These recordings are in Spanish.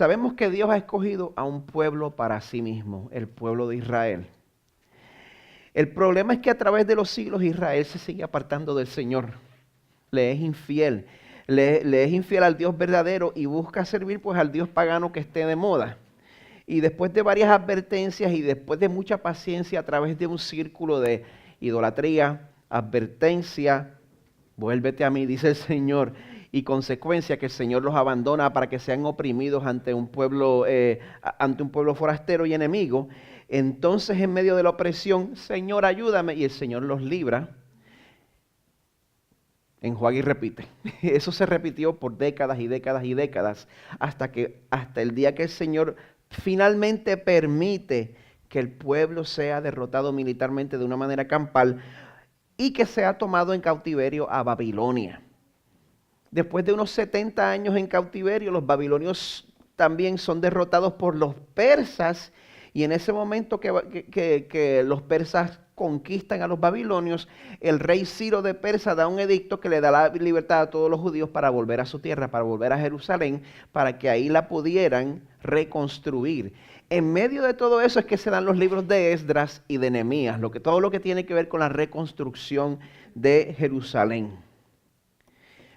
Sabemos que Dios ha escogido a un pueblo para sí mismo, el pueblo de Israel. El problema es que a través de los siglos Israel se sigue apartando del Señor. Le es infiel. Le es infiel al Dios verdadero y busca servir pues al Dios pagano que esté de moda. Y después de varias advertencias y después de mucha paciencia a través de un círculo de idolatría, advertencia, vuélvete a mí, dice el Señor, y consecuencia que el Señor los abandona para que sean oprimidos ante un pueblo forastero y enemigo. Entonces, en medio de la opresión, Señor, ayúdame, y el Señor los libra. Enjuaga y repite. Eso se repitió por décadas y décadas y décadas, hasta el día que el Señor finalmente permite que el pueblo sea derrotado militarmente de una manera campal y que sea tomado en cautiverio a Babilonia. Después de unos 70 años en cautiverio, los babilonios también son derrotados por los persas, y en ese momento que los persas conquistan a los babilonios, el rey Ciro de Persia da un edicto que le da la libertad a todos los judíos para volver a su tierra, para volver a Jerusalén, para que ahí la pudieran reconstruir. En medio de todo eso es que se dan los libros de Esdras y de Nehemías, todo lo que tiene que ver con la reconstrucción de Jerusalén.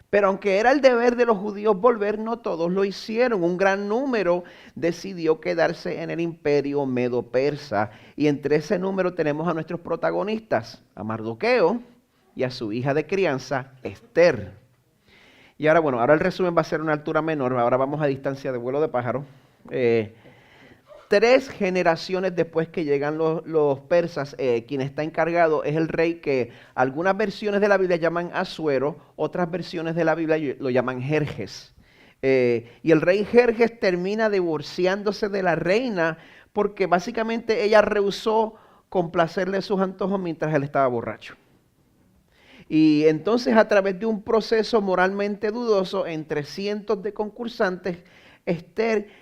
Pero aunque era el deber de los judíos volver, no todos lo hicieron. Un gran número decidió quedarse en el imperio medo-persa. Y entre ese número tenemos a nuestros protagonistas, a Mardoqueo y a su hija de crianza, Esther. Y ahora el resumen va a ser una altura menor. Ahora vamos a distancia de vuelo de pájaro. 3 generaciones después que llegan los persas, quien está encargado es el rey que algunas versiones de la Biblia llaman Asuero, otras versiones de la Biblia lo llaman Jerjes. Y el rey Jerjes termina divorciándose de la reina porque básicamente ella rehusó complacerle sus antojos mientras él estaba borracho. Y entonces, a través de un proceso moralmente dudoso entre cientos de concursantes, Esther,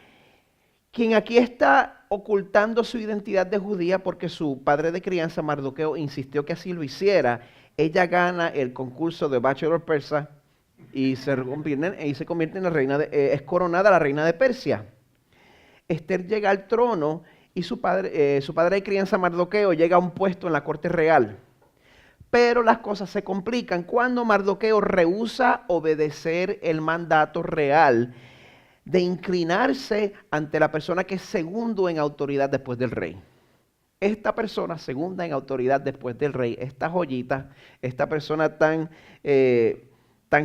quien aquí está ocultando su identidad de judía porque su padre de crianza, Mardoqueo, insistió que así lo hiciera, ella gana el concurso de Bachelor Persa y se convierte en la reina, es coronada la reina de Persia. Esther llega al trono y su padre de crianza, Mardoqueo, llega a un puesto en la corte real. Pero las cosas se complican cuando Mardoqueo rehúsa obedecer el mandato real de inclinarse ante la persona que es segundo en autoridad después del rey. Esta persona segunda en autoridad después del rey, esta joyita, esta persona tan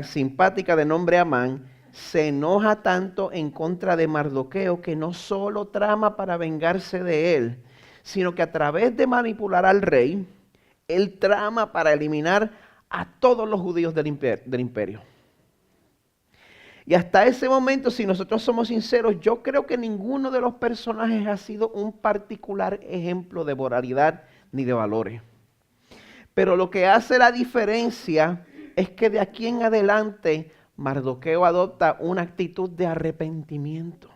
simpática de nombre Amán, se enoja tanto en contra de Mardoqueo que no solo trama para vengarse de él, sino que a través de manipular al rey, él trama para eliminar a todos los judíos del imperio. Y hasta ese momento, si nosotros somos sinceros, yo creo que ninguno de los personajes ha sido un particular ejemplo de moralidad ni de valores. Pero lo que hace la diferencia es que de aquí en adelante Mardoqueo adopta una actitud de arrepentimiento.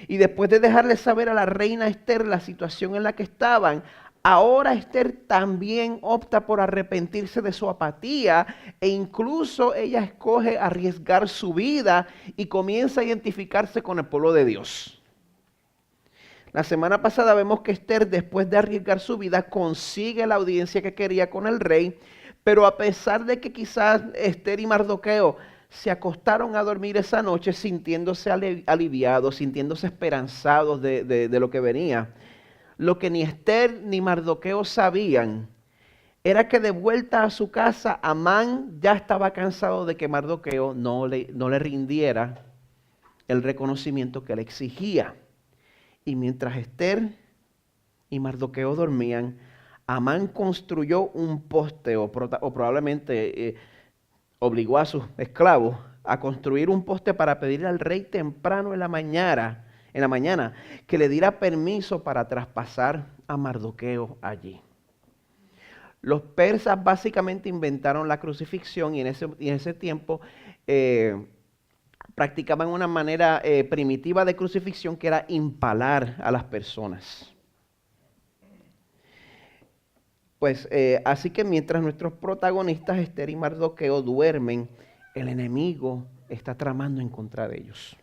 Y después de dejarle saber a la reina Esther la situación en la que estaban, ahora Esther también opta por arrepentirse de su apatía e incluso ella escoge arriesgar su vida y comienza a identificarse con el pueblo de Dios. La semana pasada vemos que Esther, después de arriesgar su vida, consigue la audiencia que quería con el rey, pero a pesar de que quizás Esther y Mardoqueo se acostaron a dormir esa noche sintiéndose aliviados, sintiéndose esperanzados de lo que venía, lo que ni Esther ni Mardoqueo sabían era que de vuelta a su casa, Amán ya estaba cansado de que Mardoqueo no le rindiera el reconocimiento que le exigía. Y mientras Esther y Mardoqueo dormían, Amán construyó un poste o probablemente obligó a sus esclavos a construir un poste para pedirle al rey temprano en la mañana que le diera permiso para traspasar a Mardoqueo allí. Los persas básicamente inventaron la crucifixión y en ese tiempo practicaban una manera primitiva de crucifixión que era impalar a las personas. Pues así que mientras nuestros protagonistas Esther y Mardoqueo duermen, el enemigo está tramando en contra de ellos.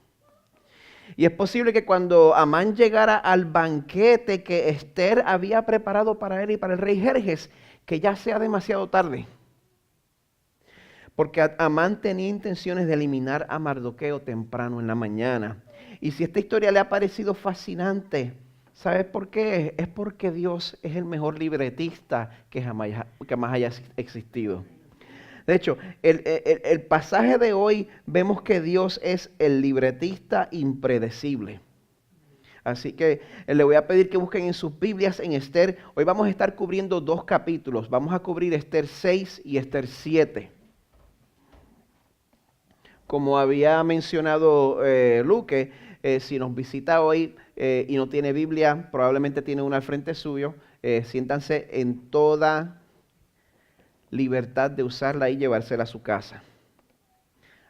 Y es posible que cuando Amán llegara al banquete que Esther había preparado para él y para el rey Jerjes, que ya sea demasiado tarde. Porque Amán tenía intenciones de eliminar a Mardoqueo temprano en la mañana. Y si esta historia le ha parecido fascinante, ¿sabes por qué? Es porque Dios es el mejor libretista que jamás haya existido. De hecho, el pasaje de hoy vemos que Dios es el libretista impredecible. Así que le voy a pedir que busquen en sus Biblias en Esther. Hoy vamos a estar cubriendo 2 capítulos. Vamos a cubrir Esther 6 y Esther 7. Como había mencionado Luque, si nos visita hoy y no tiene Biblia, probablemente tiene una al frente suyo. Siéntanse en toda libertad de usarla y llevársela a su casa.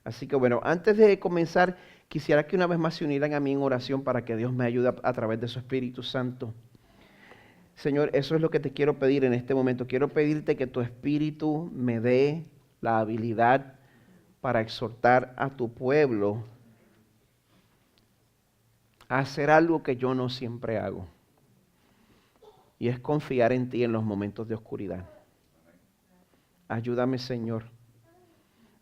Así que bueno, antes de comenzar, quisiera que una vez más se unieran a mí en oración para que Dios me ayude a través de su Espíritu Santo. Señor, eso es lo que te quiero pedir en este momento. Quiero pedirte que tu Espíritu me dé la habilidad para exhortar a tu pueblo a hacer algo que yo no siempre hago. Y es confiar en ti en los momentos de oscuridad. Ayúdame, Señor,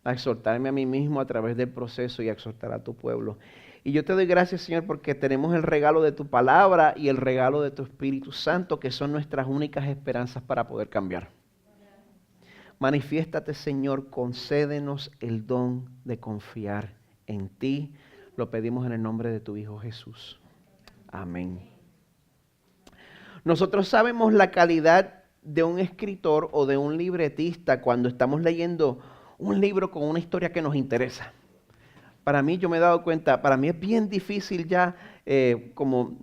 a exhortarme a mí mismo a través del proceso y a exhortar a tu pueblo. Y yo te doy gracias, Señor, porque tenemos el regalo de tu palabra y el regalo de tu Espíritu Santo, que son nuestras únicas esperanzas para poder cambiar. Manifiéstate, Señor, concédenos el don de confiar en ti. Lo pedimos en el nombre de tu Hijo Jesús. Amén. Nosotros sabemos la calidad de un escritor o de un libretista cuando estamos leyendo un libro con una historia que nos interesa. Para mí, yo me he dado cuenta, para mí es bien difícil ya, como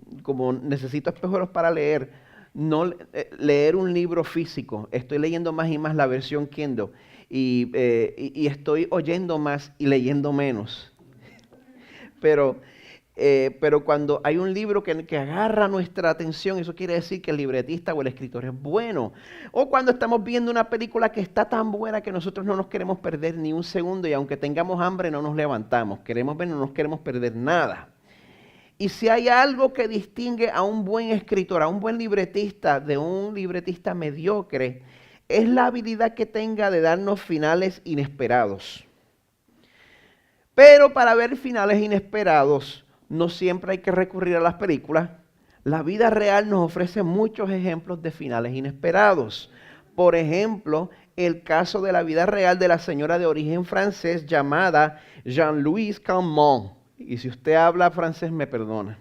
necesito espejuelos para leer, no leer un libro físico. Estoy leyendo más y más la versión Kindle y estoy oyendo más y leyendo menos. Pero cuando hay un libro que agarra nuestra atención, eso quiere decir que el libretista o el escritor es bueno. O cuando estamos viendo una película que está tan buena que nosotros no nos queremos perder ni un segundo y aunque tengamos hambre no nos levantamos. Queremos ver, no nos queremos perder nada. Y si hay algo que distingue a un buen escritor, a un buen libretista de un libretista mediocre, es la habilidad que tenga de darnos finales inesperados. Pero para ver finales inesperados, no siempre hay que recurrir a las películas. La vida real nos ofrece muchos ejemplos de finales inesperados. Por ejemplo, el caso de la vida real de la señora de origen francés llamada Jean-Louise Calment. Y si usted habla francés, me perdona.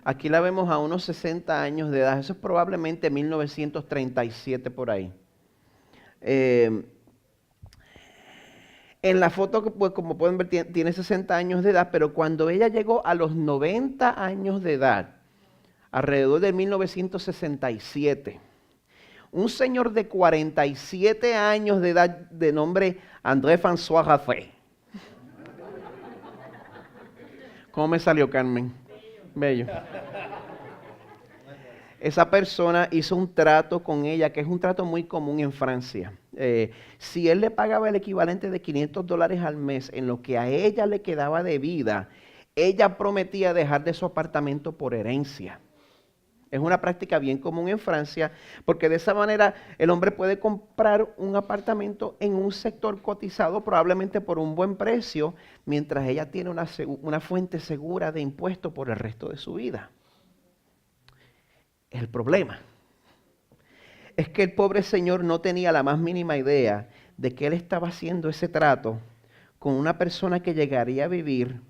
Aquí la vemos a unos 60 años de edad. Eso es probablemente 1937 por ahí. En la foto, pues, como pueden ver, tiene 60 años de edad, pero cuando ella llegó a los 90 años de edad, alrededor de 1967, un señor de 47 años de edad de nombre André-François Raffray. ¿Cómo me salió, Carmen? Bello. Esa persona hizo un trato con ella, que es un trato muy común en Francia. Si él le pagaba el equivalente de $500 al mes en lo que a ella le quedaba de vida, ella prometía dejar de su apartamento por herencia. Es una práctica bien común en Francia, porque de esa manera el hombre puede comprar un apartamento en un sector cotizado, probablemente por un buen precio, mientras ella tiene una fuente segura de impuestos por el resto de su vida. El problema es que el pobre señor no tenía la más mínima idea de que él estaba haciendo ese trato con una persona que llegaría a vivir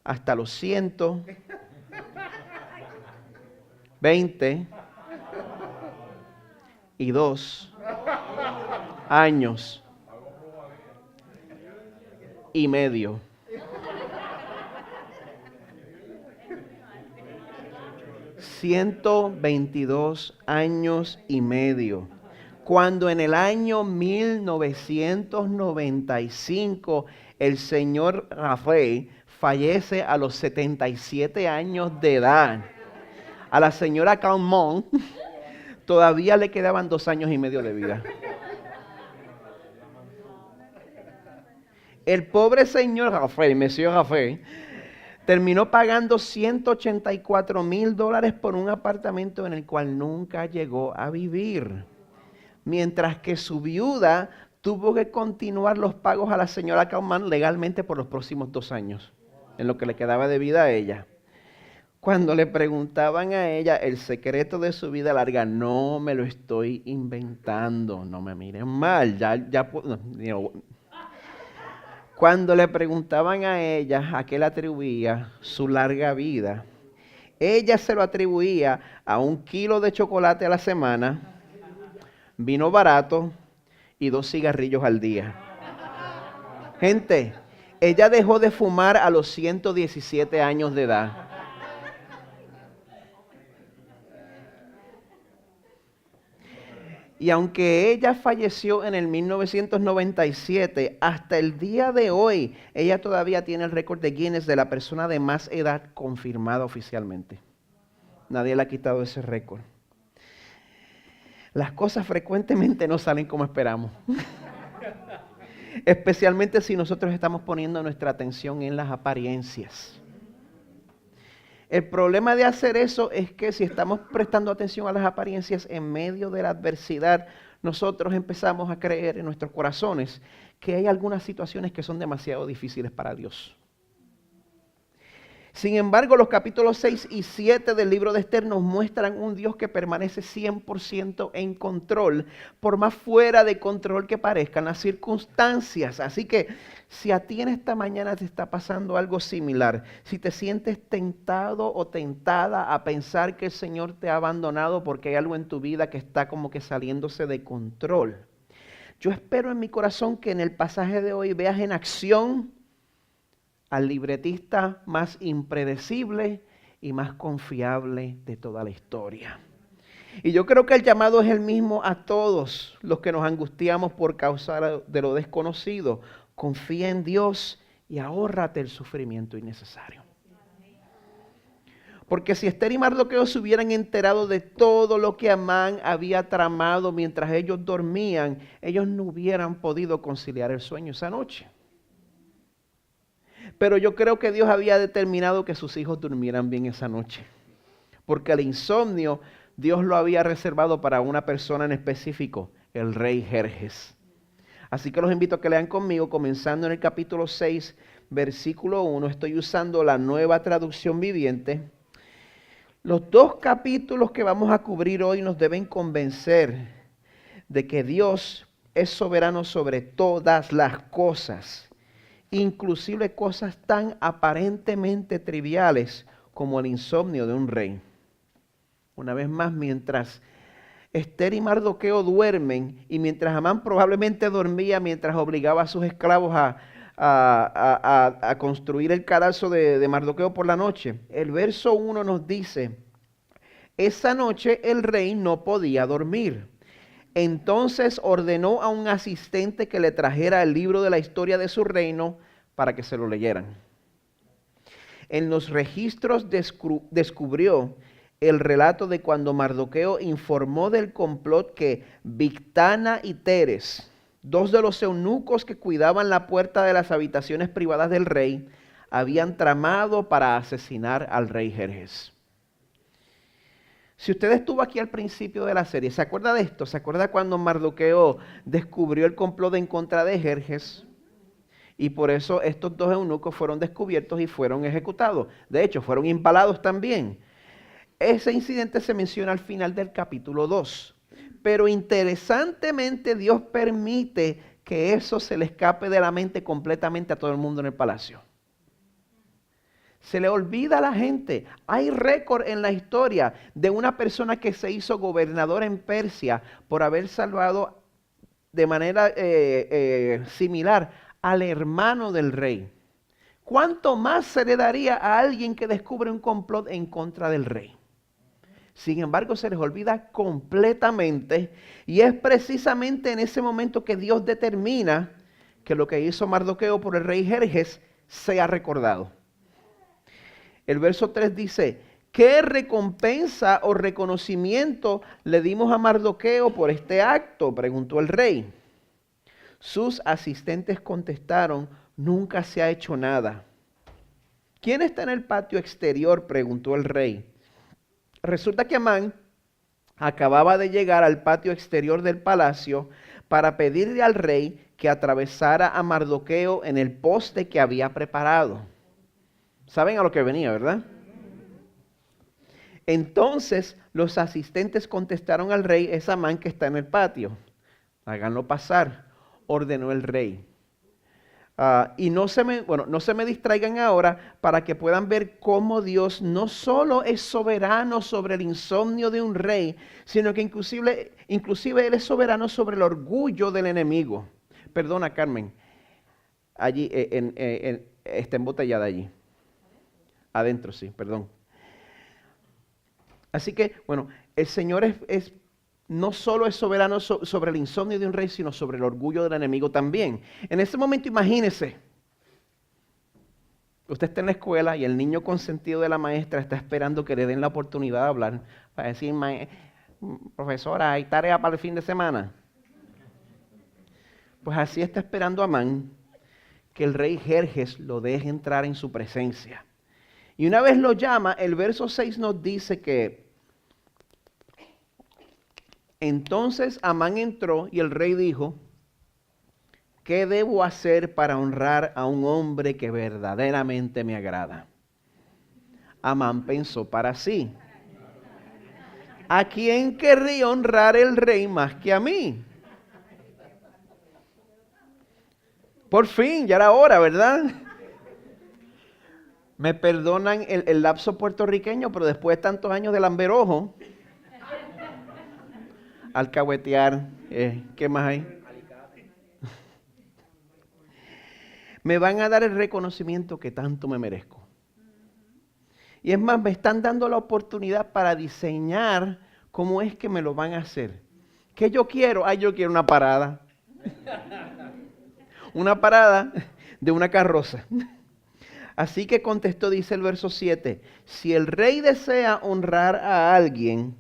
hasta los 122 años y medio. 122 años y medio. Cuando en el año 1995 el señor Raffray fallece a los 77 años de edad. A la señora Calment todavía le quedaban 2 años y medio de vida. El pobre señor Rafael, Monsieur Rafael, terminó pagando $184,000 por un apartamento en el cual nunca llegó a vivir. Mientras que su viuda tuvo que continuar los pagos a la señora Kaufman legalmente por los próximos 2 años, en lo que le quedaba de vida a ella. Cuando le preguntaban a ella el secreto de su vida larga, no me lo estoy inventando, no me miren mal, cuando le preguntaban a ella a qué le atribuía su larga vida, ella se lo atribuía a 1 kilo de chocolate a la semana, vino barato y 2 cigarrillos al día. Gente, ella dejó de fumar a los 117 años de edad. Y aunque ella falleció en el 1997, hasta el día de hoy, ella todavía tiene el récord de Guinness de la persona de más edad confirmada oficialmente. Nadie le ha quitado ese récord. Las cosas frecuentemente no salen como esperamos. Especialmente si nosotros estamos poniendo nuestra atención en las apariencias. El problema de hacer eso es que si estamos prestando atención a las apariencias en medio de la adversidad, nosotros empezamos a creer en nuestros corazones que hay algunas situaciones que son demasiado difíciles para Dios. Sin embargo, los capítulos 6 y 7 del libro de Esther nos muestran un Dios que permanece 100% en control, por más fuera de control que parezcan las circunstancias. Así que si a ti en esta mañana te está pasando algo similar, si te sientes tentado o tentada a pensar que el Señor te ha abandonado porque hay algo en tu vida que está como que saliéndose de control, yo espero en mi corazón que en el pasaje de hoy veas en acción al libretista más impredecible y más confiable de toda la historia. Y yo creo que el llamado es el mismo a todos los que nos angustiamos por causa de lo desconocido. Confía en Dios y ahórrate el sufrimiento innecesario. Porque si Esther y Mardoqueo se hubieran enterado de todo lo que Amán había tramado mientras ellos dormían, ellos no hubieran podido conciliar el sueño esa noche. Pero yo creo que Dios había determinado que sus hijos durmieran bien esa noche. Porque el insomnio Dios lo había reservado para una persona en específico, el rey Jerjes. Así que los invito a que lean conmigo, comenzando en el capítulo 6, versículo 1. Estoy usando la Nueva Traducción Viviente. Los 2 capítulos que vamos a cubrir hoy nos deben convencer de que Dios es soberano sobre todas las cosas, inclusive cosas tan aparentemente triviales como el insomnio de un rey. Una vez más, mientras Esther y Mardoqueo duermen y mientras Amán probablemente dormía mientras obligaba a sus esclavos a construir el cadalso de Mardoqueo por la noche, el verso 1 nos dice: esa noche el rey no podía dormir. Entonces ordenó a un asistente que le trajera el libro de la historia de su reino para que se lo leyeran. En los registros descubrió el relato de cuando Mardoqueo informó del complot que Bigtana y Teres, 2 de los eunucos que cuidaban la puerta de las habitaciones privadas del rey, habían tramado para asesinar al rey Jerjes. Si usted estuvo aquí al principio de la serie, ¿se acuerda de esto? ¿Se acuerda cuando Mardoqueo descubrió el complot en contra de Jerjes? Y por eso estos 2 eunucos fueron descubiertos y fueron ejecutados. De hecho, fueron impalados también. Ese incidente se menciona al final del capítulo 2. Pero interesantemente Dios permite que eso se le escape de la mente completamente a todo el mundo en el palacio. Se le olvida a la gente. Hay récord en la historia de una persona que se hizo gobernador en Persia por haber salvado de manera similar al hermano del rey. ¿Cuánto más se le daría a alguien que descubre un complot en contra del rey? Sin embargo, se les olvida completamente y es precisamente en ese momento que Dios determina que lo que hizo Mardoqueo por el rey Jerjes sea recordado. El verso 3 dice: ¿qué recompensa o reconocimiento le dimos a Mardoqueo por este acto?, preguntó el rey. Sus asistentes contestaron: nunca se ha hecho nada. ¿Quién está en el patio exterior?, preguntó el rey. Resulta que Amán acababa de llegar al patio exterior del palacio para pedirle al rey que atravesara a Mardoqueo en el poste que había preparado. ¿Saben a lo que venía, verdad? Entonces los asistentes contestaron al rey: es Amán que está en el patio. Háganlo pasar, ordenó el rey. Y no se me distraigan ahora, para que puedan ver cómo Dios no solo es soberano sobre el insomnio de un rey, sino que inclusive Él es soberano sobre el orgullo del enemigo. Perdona, Carmen, allí está embotellada allí. Adentro, sí, perdón. Así que, bueno, el Señor no solo es soberano sobre el insomnio de un rey, sino sobre el orgullo del enemigo también. En ese momento, imagínese, usted está en la escuela y el niño consentido de la maestra está esperando que le den la oportunidad de hablar, para decir: profesora, ¿hay tarea para el fin de semana? Pues así está esperando Amán que el rey Jerjes lo deje entrar en su presencia. Y una vez lo llama, el verso 6 nos dice que entonces Amán entró y el rey dijo: ¿qué debo hacer para honrar a un hombre que verdaderamente me agrada? Amán pensó para sí: ¿a quién querría honrar el rey más que a mí? Por fin, ya era hora, ¿verdad? Me perdonan el lapso puertorriqueño, pero después de tantos años de lamberojo, alcahuetear, ¿qué más hay? Me van a dar el reconocimiento que tanto me merezco. Y es más, me están dando la oportunidad para diseñar cómo es que me lo van a hacer. ¿Qué yo quiero? Yo quiero una parada. Una parada de una carroza. Así que contestó, dice el verso 7, si el rey desea honrar a alguien,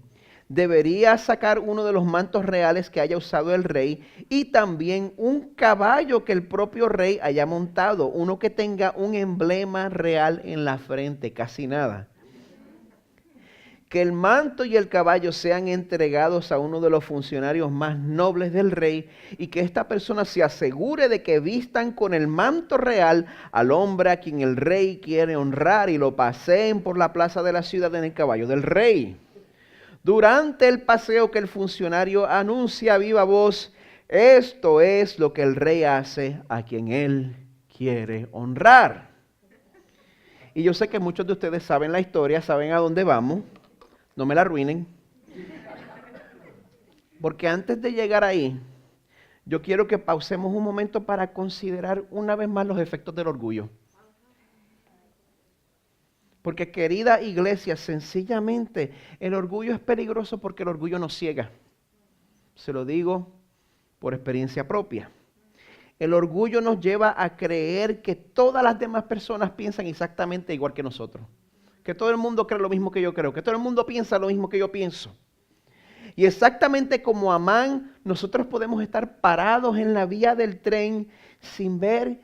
debería sacar uno de los mantos reales que haya usado el rey y también un caballo que el propio rey haya montado, uno que tenga un emblema real en la frente, casi nada. Que el manto y el caballo sean entregados a uno de los funcionarios más nobles del rey y que esta persona se asegure de que vistan con el manto real al hombre a quien el rey quiere honrar y lo paseen por la plaza de la ciudad en el caballo del rey. Durante el paseo, que el funcionario anuncia a viva voz: esto es lo que el rey hace a quien él quiere honrar. Y yo sé que muchos de ustedes saben la historia, saben a dónde vamos. No me la arruinen. Porque antes de llegar ahí, yo quiero que pausemos un momento para considerar una vez más los efectos del orgullo. Porque, querida iglesia, sencillamente el orgullo es peligroso porque el orgullo nos ciega. Se lo digo por experiencia propia. El orgullo nos lleva a creer que todas las demás personas piensan exactamente igual que nosotros. Que todo el mundo cree lo mismo que yo creo, que todo el mundo piensa lo mismo que yo pienso. Y exactamente como Amán, nosotros podemos estar parados en la vía del tren sin ver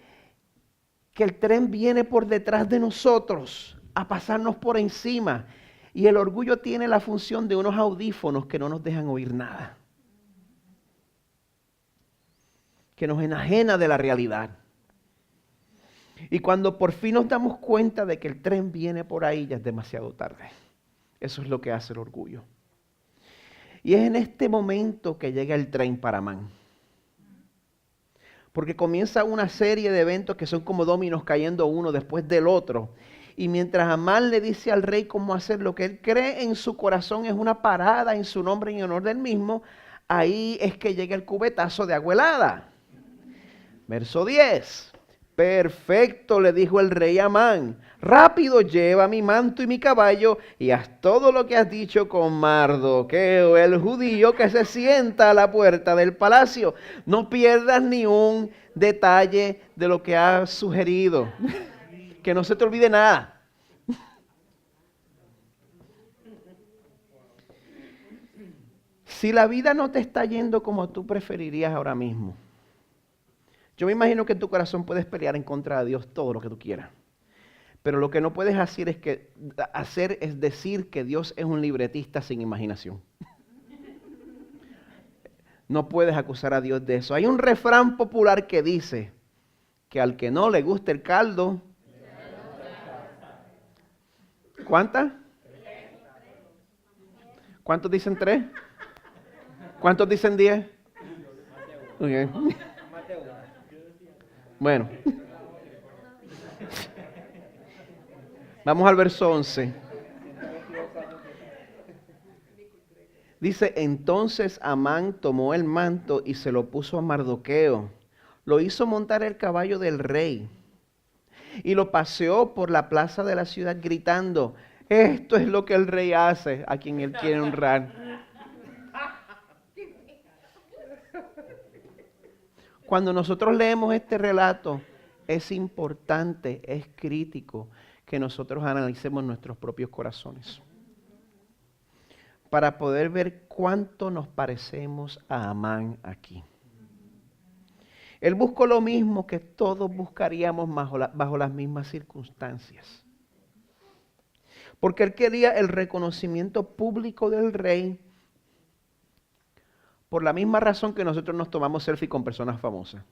que el tren viene por detrás de nosotros a pasarnos por encima. Y el orgullo tiene la función de unos audífonos que no nos dejan oír nada, que nos enajena de la realidad. Y cuando por fin nos damos cuenta de que el tren viene por ahí, ya es demasiado tarde. Eso es lo que hace el orgullo. Y es en este momento que llega el tren para Amán. Porque comienza una serie de eventos que son como dominos cayendo uno después del otro. Y mientras Amán le dice al rey cómo hacer lo que él cree en su corazón es una parada en su nombre y en honor del mismo, ahí es que llega el cubetazo de agua helada. Verso 10. Perfecto, le dijo el rey a Amán, rápido lleva mi manto y mi caballo y haz todo lo que has dicho con Mardoqueo, el judío que se sienta a la puerta del palacio. No pierdas ni un detalle de lo que has sugerido, que no se te olvide nada. Si la vida no te está yendo como tú preferirías ahora mismo, Yo me imagino que en tu corazón puedes pelear en contra de Dios todo lo que tú quieras. Pero lo que no puedes hacer es decir que Dios es un libretista sin imaginación. No puedes acusar a Dios de eso. Hay un refrán popular que dice que al que no le guste el caldo... ¿Cuántas? ¿Cuántos dicen 3? ¿Cuántos dicen 10? Okay. Bueno. Vamos al verso 11. Dice, entonces Amán tomó el manto y se lo puso a Mardoqueo. Lo hizo montar el caballo del rey y lo paseó por la plaza de la ciudad gritando, esto es lo que el rey hace a quien él quiere honrar. Cuando nosotros leemos este relato, es importante, es crítico que nosotros analicemos nuestros propios corazones para poder ver cuánto nos parecemos a Amán aquí. Él buscó lo mismo que todos buscaríamos bajo las mismas circunstancias. Porque él quería el reconocimiento público del rey por la misma razón que nosotros nos tomamos selfie con personas famosas.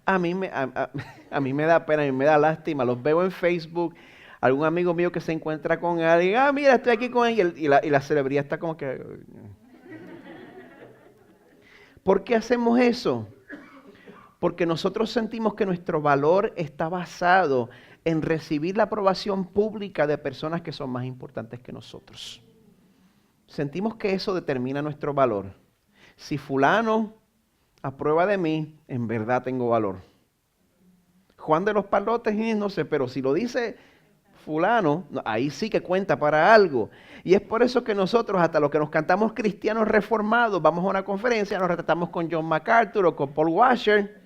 A mí me da pena, a mí me da lástima, los veo en Facebook, algún amigo mío que se encuentra con alguien, mira, estoy aquí con él, y la celebridad está como que... ¿Por qué hacemos eso? Porque nosotros sentimos que nuestro valor está basado en recibir la aprobación pública de personas que son más importantes que nosotros. Sentimos que eso determina nuestro valor. Si fulano aprueba de mí, en verdad tengo valor. Juan de los Palotes, no sé, pero si lo dice fulano, ahí sí que cuenta para algo. Y es por eso que nosotros, hasta los que nos cantamos cristianos reformados, vamos a una conferencia, nos retratamos con John MacArthur o con Paul Washer.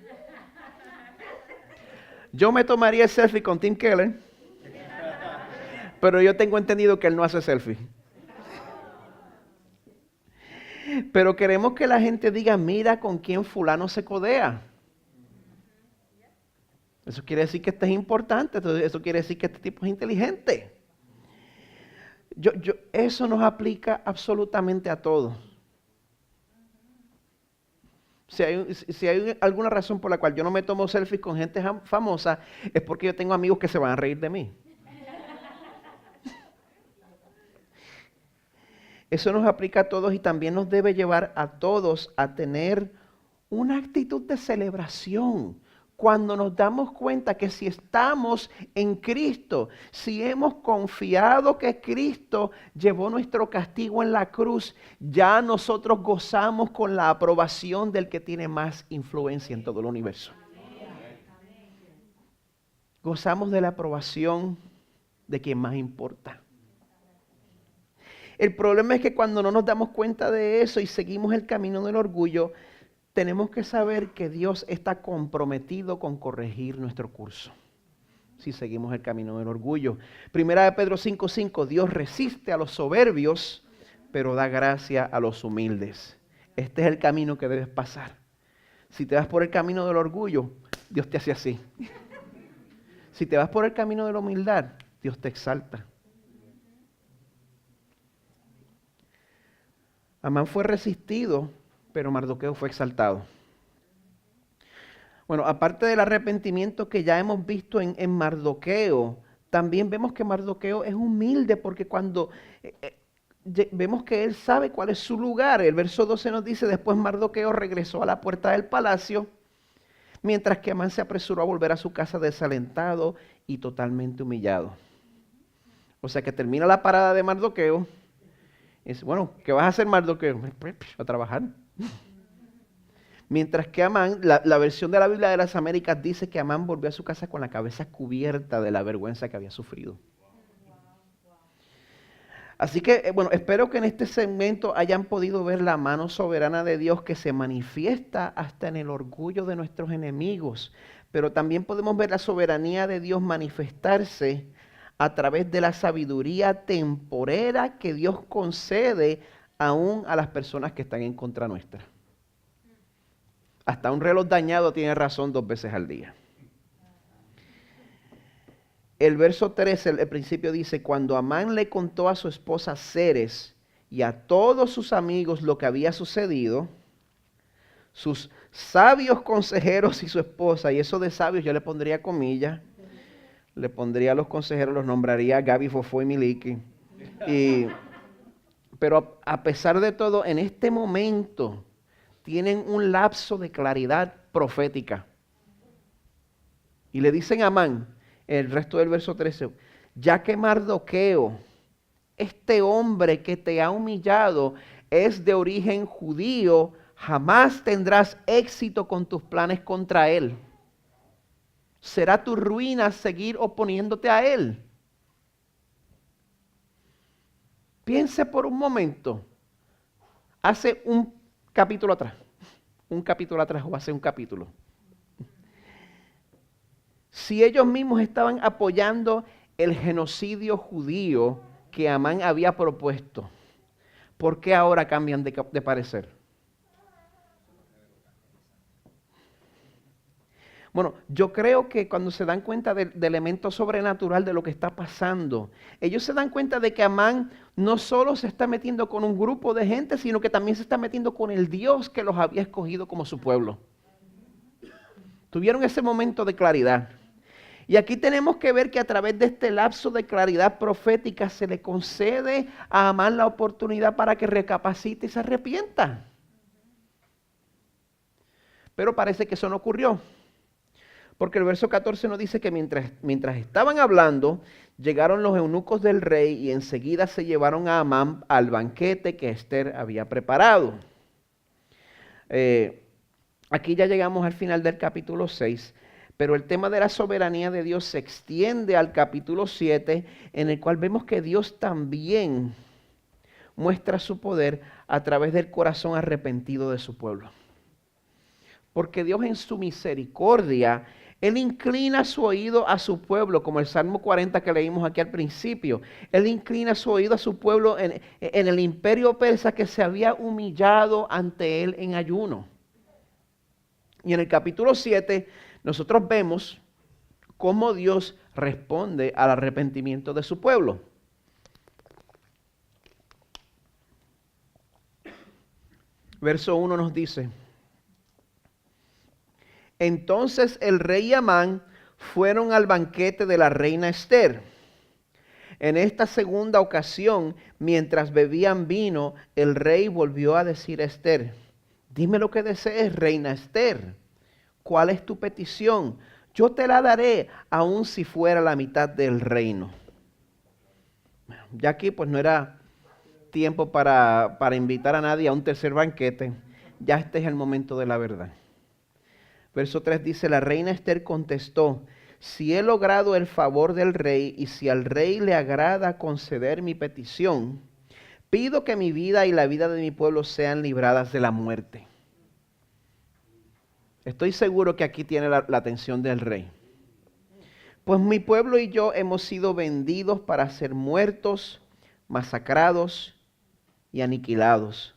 Yo me tomaría el selfie con Tim Keller, pero yo tengo entendido que él no hace selfie. Pero queremos que la gente diga, mira con quién fulano se codea. Eso quiere decir que este es importante, eso quiere decir que este tipo es inteligente. Eso nos aplica absolutamente a todos. Si hay alguna razón por la cual yo no me tomo selfies con gente famosa, es porque yo tengo amigos que se van a reír de mí. Eso nos aplica a todos y también nos debe llevar a todos a tener una actitud de celebración. Cuando nos damos cuenta que si estamos en Cristo, si hemos confiado que Cristo llevó nuestro castigo en la cruz, ya nosotros gozamos con la aprobación del que tiene más influencia en todo el universo. Gozamos de la aprobación de quien más importa. El problema es que cuando no nos damos cuenta de eso y seguimos el camino del orgullo, tenemos que saber que Dios está comprometido con corregir nuestro curso. Si seguimos el camino del orgullo. Primera de Pedro 5:5, Dios resiste a los soberbios, pero da gracia a los humildes. Este es el camino que debes pasar. Si te vas por el camino del orgullo, Dios te hace así. Si te vas por el camino de la humildad, Dios te exalta. Amán fue resistido, pero Mardoqueo fue exaltado. Bueno, aparte del arrepentimiento que ya hemos visto en Mardoqueo, también vemos que Mardoqueo es humilde porque cuando vemos que él sabe cuál es su lugar. El verso 12 nos dice, después Mardoqueo regresó a la puerta del palacio, mientras que Amán se apresuró a volver a su casa desalentado y totalmente humillado. O sea que termina la parada de Mardoqueo. Y dice, bueno, ¿qué vas a hacer, Mardoqueo? A trabajar. Mientras que Amán, la versión de la Biblia de las Américas dice que Amán volvió a su casa con la cabeza cubierta de la vergüenza que había sufrido. Así que, bueno, espero que en este segmento hayan podido ver la mano soberana de Dios que se manifiesta hasta en el orgullo de nuestros enemigos. Pero también podemos ver la soberanía de Dios manifestarse a través de la sabiduría temporera que Dios concede aún a las personas que están en contra nuestra. Hasta un reloj dañado tiene razón 2 veces al día. El verso 13, el principio dice, cuando Amán le contó a su esposa Zeres y a todos sus amigos lo que había sucedido, sus sabios consejeros y su esposa, y eso de sabios yo le pondría comillas, le pondría a los consejeros, los nombraría Gaby, Fofó y Miliki. Pero a pesar de todo, en este momento tienen un lapso de claridad profética. Y le dicen a Amán, el resto del verso 13, ya que Mardoqueo, este hombre que te ha humillado, es de origen judío, jamás tendrás éxito con tus planes contra él. Será tu ruina seguir oponiéndote a él. Piense por un momento, hace un capítulo atrás o hace un capítulo. Si ellos mismos estaban apoyando el genocidio judío que Amán había propuesto, ¿por qué ahora cambian de parecer? Bueno, yo creo que cuando se dan cuenta del elemento sobrenatural de lo que está pasando, ellos se dan cuenta de que Amán no solo se está metiendo con un grupo de gente, sino que también se está metiendo con el Dios que los había escogido como su pueblo. Tuvieron ese momento de claridad. Y aquí tenemos que ver que a través de este lapso de claridad profética se le concede a Amán la oportunidad para que recapacite y se arrepienta. Pero parece que eso no ocurrió. Porque el verso 14 nos dice que mientras estaban hablando, llegaron los eunucos del rey y enseguida se llevaron a Amán al banquete que Esther había preparado. Aquí ya llegamos al final del capítulo 6, pero el tema de la soberanía de Dios se extiende al capítulo 7, en el cual vemos que Dios también muestra su poder a través del corazón arrepentido de su pueblo. Porque Dios en su misericordia, Él inclina su oído a su pueblo, como el Salmo 40 que leímos aquí al principio. Él inclina su oído a su pueblo en el imperio persa que se había humillado ante Él en ayuno. Y en el capítulo 7 nosotros vemos cómo Dios responde al arrepentimiento de su pueblo. Verso 1 nos dice: entonces el rey y Amán fueron al banquete de la reina Esther. En esta segunda ocasión, mientras bebían vino, el rey volvió a decir a Esther: dime lo que desees, reina Esther. ¿Cuál es tu petición? Yo te la daré, aun si fuera la mitad del reino. Ya aquí pues no era tiempo para invitar a nadie a un tercer banquete. Ya este es el momento de la verdad. Verso 3 dice, la reina Esther contestó: si he logrado el favor del rey y si al rey le agrada conceder mi petición, pido que mi vida y la vida de mi pueblo sean libradas de la muerte. Estoy seguro que aquí tiene la atención del rey. Pues mi pueblo y yo hemos sido vendidos para ser muertos, masacrados y aniquilados.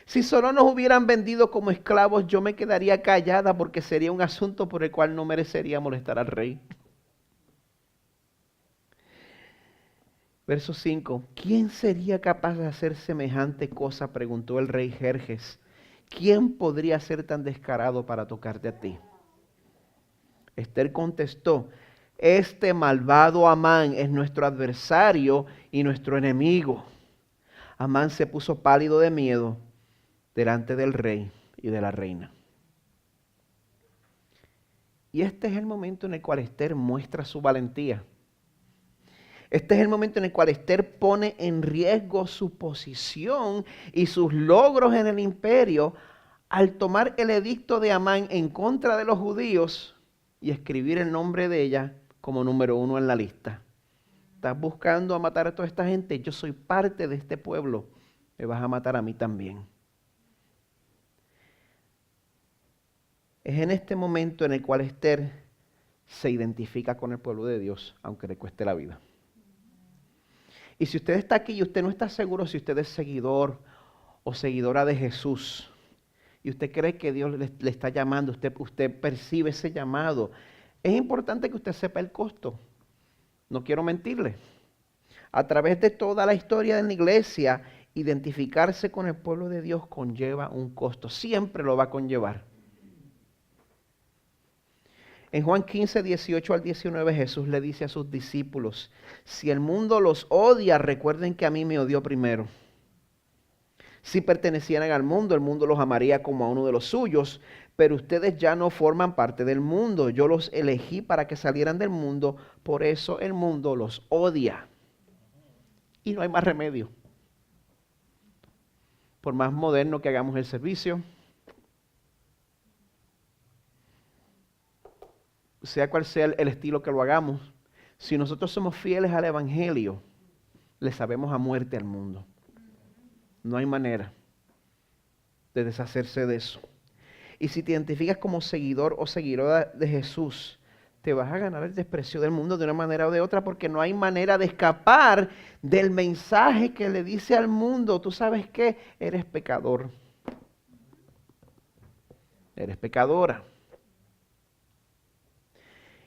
Si solo nos hubieran vendido como esclavos, yo me quedaría callada porque sería un asunto por el cual no merecería molestar al rey. Verso 5. ¿Quién sería capaz de hacer semejante cosa?, preguntó el rey Jerjes. ¿Quién podría ser tan descarado para tocarte a ti? Esther contestó: este malvado Amán es nuestro adversario y nuestro enemigo. Amán se puso pálido de miedo delante del rey y de la reina. Y este es el momento en el cual Esther muestra su valentía. Este es el momento en el cual Esther pone en riesgo su posición y sus logros en el imperio al tomar el edicto de Amán en contra de los judíos y escribir el nombre de ella como número 1 en la lista. Estás buscando a matar a toda esta gente, yo soy parte de este pueblo, me vas a matar a mí también. Es en este momento en el cual Esther se identifica con el pueblo de Dios, aunque le cueste la vida. Y si usted está aquí y usted no está seguro si usted es seguidor o seguidora de Jesús, y usted cree que Dios le está llamando, usted percibe ese llamado, es importante que usted sepa el costo. No quiero mentirle. A través de toda la historia de la iglesia, identificarse con el pueblo de Dios conlleva un costo. Siempre lo va a conllevar. En Juan 15, 18 al 19, Jesús le dice a sus discípulos, si el mundo los odia, recuerden que a mí me odió primero. Si pertenecieran al mundo, el mundo los amaría como a uno de los suyos, pero ustedes ya no forman parte del mundo. Yo los elegí para que salieran del mundo, por eso el mundo los odia. Y no hay más remedio. Por más moderno que hagamos el servicio, sea cual sea el estilo que lo hagamos, si nosotros somos fieles al Evangelio, le sabemos a muerte al mundo. No hay manera de deshacerse de eso. Y si te identificas como seguidor o seguidora de Jesús, te vas a ganar el desprecio del mundo de una manera o de otra, porque no hay manera de escapar del mensaje que le dice al mundo, tú sabes qué, eres pecador. Eres pecadora.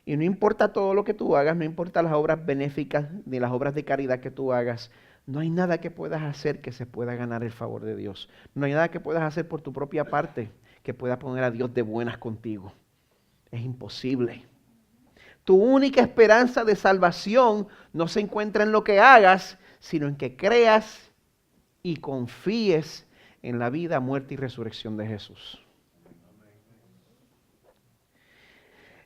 Y no importa todo lo que tú hagas, no importa las obras benéficas ni las obras de caridad que tú hagas, no hay nada que puedas hacer que se pueda ganar el favor de Dios. No hay nada que puedas hacer por tu propia parte que pueda poner a Dios de buenas contigo. Es imposible. Tu única esperanza de salvación no se encuentra en lo que hagas, sino en que creas y confíes en la vida, muerte y resurrección de Jesús.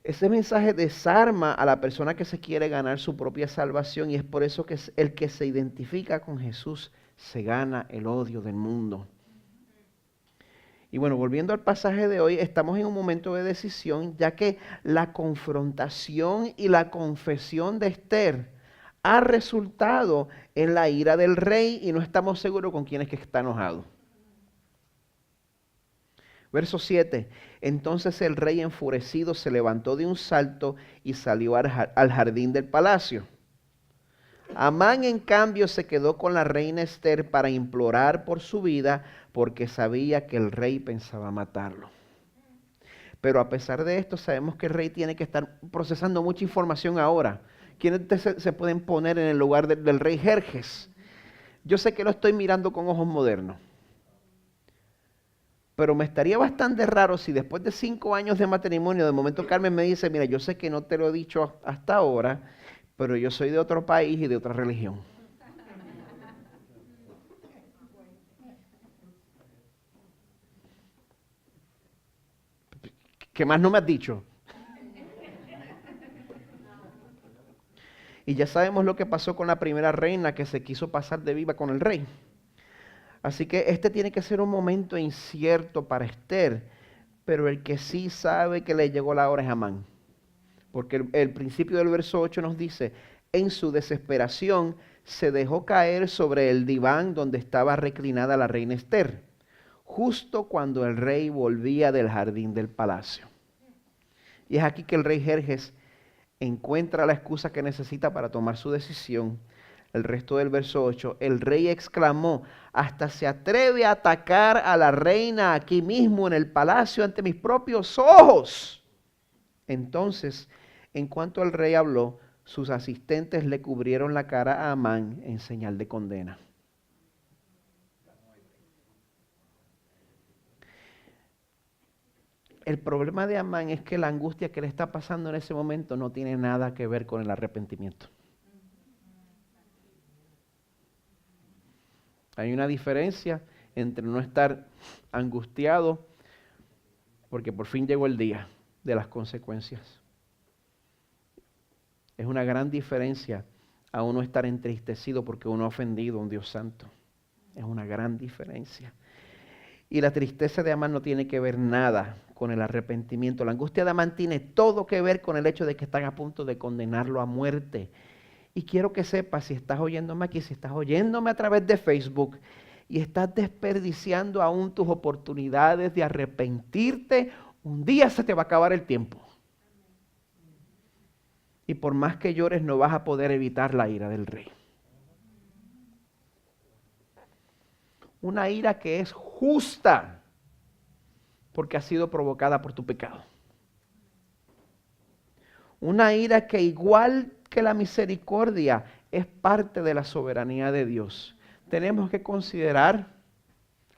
Ese mensaje desarma a la persona que se quiere ganar su propia salvación, y es por eso que el que se identifica con Jesús se gana el odio del mundo. Y bueno, volviendo al pasaje de hoy, estamos en un momento de decisión, ya que la confrontación y la confesión de Esther ha resultado en la ira del rey y no estamos seguros con quién es que está enojado. Verso 7. Entonces el rey enfurecido se levantó de un salto y salió al jardín del palacio. Amán, en cambio, se quedó con la reina Esther para implorar por su vida, porque sabía que el rey pensaba matarlo. Pero a pesar de esto, sabemos que el rey tiene que estar procesando mucha información ahora. ¿Quiénes se pueden poner en el lugar del rey Jerjes? Yo sé que lo estoy mirando con ojos modernos, pero me estaría bastante raro si después de 5 años de matrimonio, de momento Carmen me dice, mira, yo sé que no te lo he dicho hasta ahora, pero yo soy de otro país y de otra religión. ¿Qué más no me has dicho? Y ya sabemos lo que pasó con la primera reina que se quiso pasar de viva con el rey. Así que este tiene que ser un momento incierto para Esther, pero el que sí sabe que le llegó la hora es Amán. Porque el principio del verso 8 nos dice, en su desesperación se dejó caer sobre el diván donde estaba reclinada la reina Esther, justo cuando el rey volvía del jardín del palacio. Y es aquí que el rey Jerjes encuentra la excusa que necesita para tomar su decisión. El resto del verso 8, el rey exclamó, hasta se atreve a atacar a la reina aquí mismo en el palacio ante mis propios ojos. Entonces, en cuanto el rey habló, sus asistentes le cubrieron la cara a Amán en señal de condena. El problema de Amán es que la angustia que le está pasando en ese momento no tiene nada que ver con el arrepentimiento. Hay una diferencia entre no estar angustiado porque por fin llegó el día de las consecuencias. Es una gran diferencia a uno estar entristecido porque uno ha ofendido a un Dios santo. Es una gran diferencia. Y la tristeza de Amán no tiene que ver nada con el arrepentimiento. La angustia de Amán tiene todo que ver con el hecho de que están a punto de condenarlo a muerte. Y quiero que sepas, si estás oyéndome aquí, si estás oyéndome a través de Facebook y estás desperdiciando aún tus oportunidades de arrepentirte, un día se te va a acabar el tiempo. Y por más que llores, no vas a poder evitar la ira del rey. Una ira que es justa. porque ha sido provocada por tu pecado. Una ira que, igual que la misericordia, es parte de la soberanía de Dios. Tenemos que considerar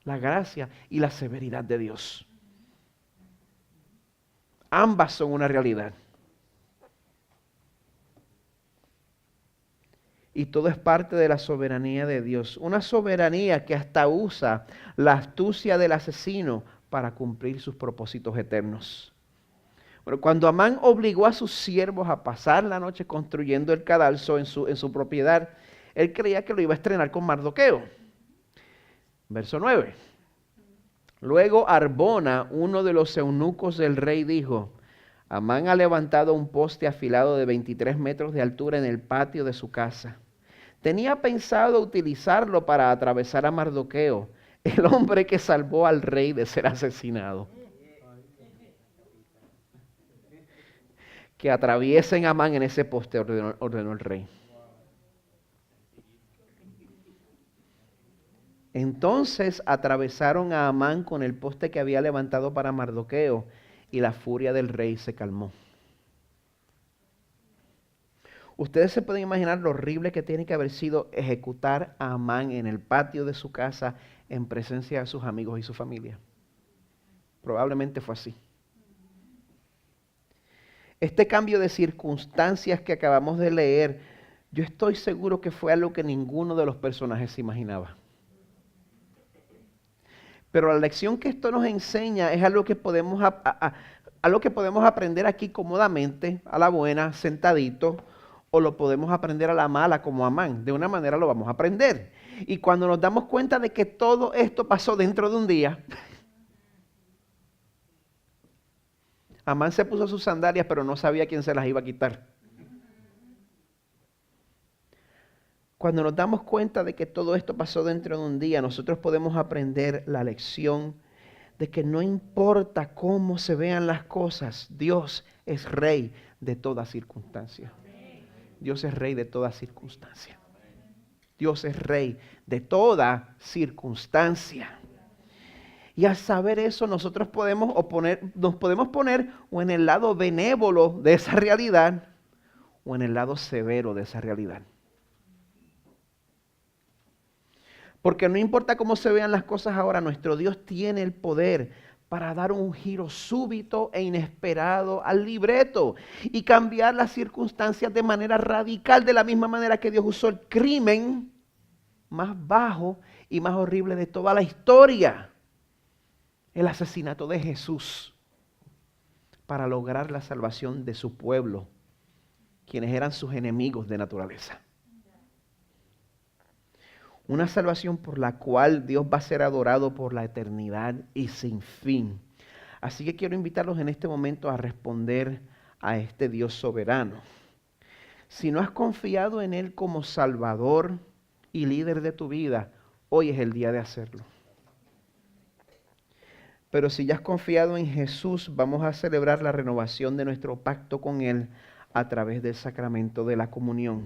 la gracia y la severidad de Dios. Ambas son una realidad. Y todo es parte de la soberanía de Dios. Una soberanía que hasta usa la astucia del asesino para cumplir sus propósitos eternos. Bueno, cuando Amán obligó a sus siervos a pasar la noche construyendo el cadalso en su propiedad, él creía que lo iba a estrenar con Mardoqueo. Verso 9. Luego Arbona, uno de los eunucos del rey, dijo: Amán ha levantado un poste afilado de 23 metros de altura en el patio de su casa. Tenía pensado utilizarlo para atravesar a Mardoqueo, el hombre que salvó al rey de ser asesinado. Que atraviesen a Amán en ese poste, ordenó el rey. Entonces atravesaron a Amán con el poste que había levantado para Mardoqueo, y la furia del rey se calmó. Ustedes se pueden imaginar lo horrible que tiene que haber sido ejecutar a Amán en el patio de su casa en presencia de sus amigos y su familia. Probablemente fue así. Este cambio de circunstancias que acabamos de leer, yo estoy seguro que fue algo que ninguno de los personajes se imaginaba. Pero la lección que esto nos enseña es algo que podemos aprender aquí cómodamente, a la buena, sentadito, o lo podemos aprender a la mala como Amán. De una manera lo vamos a aprender. Y cuando nos damos cuenta de que todo esto pasó dentro de un día, Amán se puso sus sandalias, pero no sabía quién se las iba a quitar. Cuando nos damos cuenta de que todo esto pasó dentro de un día, nosotros podemos aprender la lección de que no importa cómo se vean las cosas, Dios es rey de toda circunstancia. Dios es rey de toda circunstancia. Dios es rey de toda circunstancia. Y al saber eso, nosotros nos podemos poner o en el lado benévolo de esa realidad o en el lado severo de esa realidad. Porque no importa cómo se vean las cosas ahora, nuestro Dios tiene el poder para dar un giro súbito e inesperado al libreto y cambiar las circunstancias de manera radical, de la misma manera que Dios usó el crimen más bajo y más horrible de toda la historia, el asesinato de Jesús, para lograr la salvación de su pueblo, quienes eran sus enemigos de naturaleza. Una salvación por la cual Dios va a ser adorado por la eternidad y sin fin. Así que quiero invitarlos en este momento a responder a este Dios soberano. Si no has confiado en Él como Salvador y líder de tu vida, hoy es el día de hacerlo. Pero si ya has confiado en Jesús, vamos a celebrar la renovación de nuestro pacto con Él a través del sacramento de la comunión.